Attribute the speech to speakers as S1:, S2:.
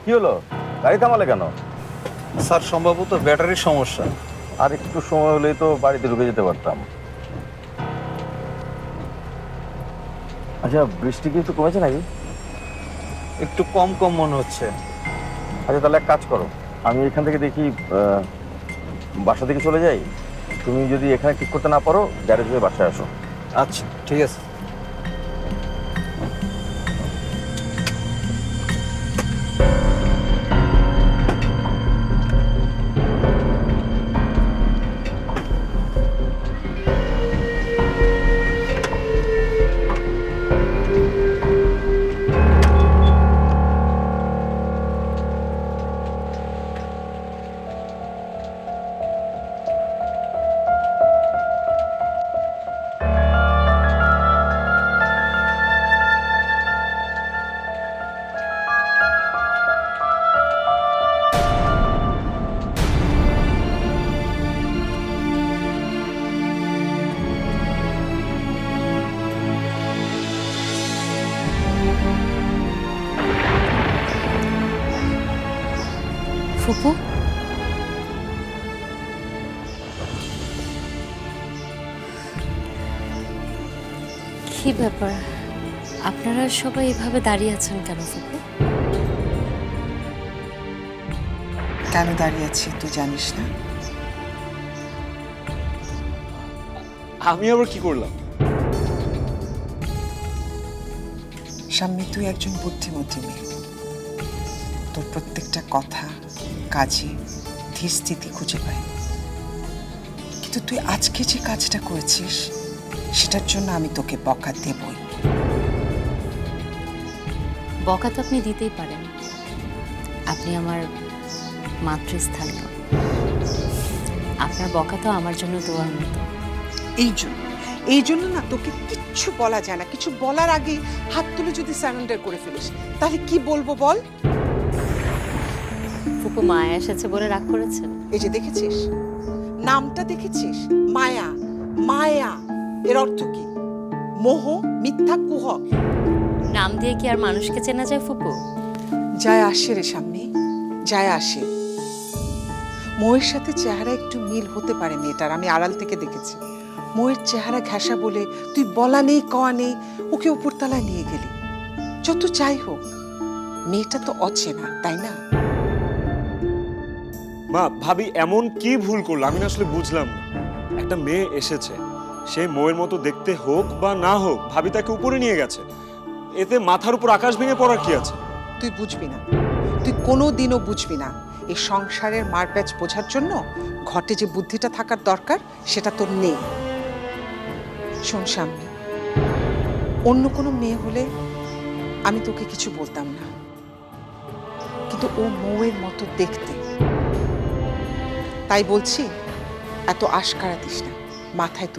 S1: কি হলো, গাড়ি থামালে কেন?
S2: স্যার সম্ভবত ব্যাটারির সমস্যা।
S1: আর একটু সময় হলেই তো বাড়িতে ঢুকে যেতে পারতাম। আচ্ছা, বৃষ্টি কি একটু কমেছে নাকি?
S2: একটু কম কম মনে হচ্ছে।
S1: আচ্ছা তাহলে এক কাজ করো, আমি এখান থেকে দেখি বাসা থেকে চলে যাই। তুমি যদি এখানে ঠিক করতে না পারো গ্যারেজ হয়ে বাসায় আসো।
S2: আচ্ছা ঠিক আছে।
S3: ফুপু, কি ব্যাপার? আপনারা সবাই এভাবে দাঁড়িয়ে আছেন কেন ফুপু?
S4: কেন দাঁড়িয়ে আছি তুই জানিস না?
S5: আমি আবার কি করলাম?
S4: সাম্মি, তুই একজন বুদ্ধিমতী মেয়ে। তোর প্রত্যেকটা কথা কাজে ধীর স্থিতি খুঁজে পাই, কিন্তু তুই আজকে যে কাজটা করেছিস সেটার জন্য আমি তোকে বকা দেবই।
S3: বকা তো আপনি দিতেই পারেন, আপনি আমার মাতৃস্থানীয়। আপনার বকা তো আমার জন্য দোয়ার মতো।
S4: এই জন্য না তোকে কিচ্ছু বলা যায় না। কিছু বলার আগে হাত তুলে যদি সারেন্ডার করে ফেলিস তাহলে কি বলবো বল?
S3: ফুপু মায়া এসেছে বলে রাগ করেছেন?
S4: এই যে দেখেছিস, নামটা দেখেছিস, মায়া। মায়া এর অর্থ কি? মোহ, মিথ্যা, কুহক।
S3: নাম দিয়ে কি আর মানুষকে চেনা যায় ফুপু?
S4: যায় আসে রে সামনে, যায় আসে। মোয়ের সাথে চেহারা একটু মিল হতে পারে মেয়েটার, আমি আড়াল থেকে দেখেছি। মোয়ের চেহারা ঘেঁষা বলে তুই বলা নেই কওয়া নেই ওকে উপরতলায় নিয়ে গেলি। যত যাই হোক মেয়েটা তো অচেনা, তাই না?
S5: মা, ভাবি এমন কি ভুল করলো আমি না আসলে বুঝলাম না। একটা মেয়ে এসেছে, সে মোয়ের মতো দেখতে হোক বা না হোক, ভাবি তাকে উপরে নিয়ে গেছে। এতে মাথার উপর আকাশ ভেঙে পড়ার কি আছে?
S4: তুই বুঝবি না, তুই কোনোদিনও বুঝবি না। এই সংসারের মারপ্যাচ বোঝার জন্য ঘটে যে বুদ্ধিটা থাকার দরকার সেটা তোর নেই। শোন সামনে, অন্য কোনো মেয়ে হলে আমি তোকে কিছু বলতাম না, কিন্তু ও মৌয়ের মতো দেখতে, তাই বলছি এত আশকারা দিস না, মাথায়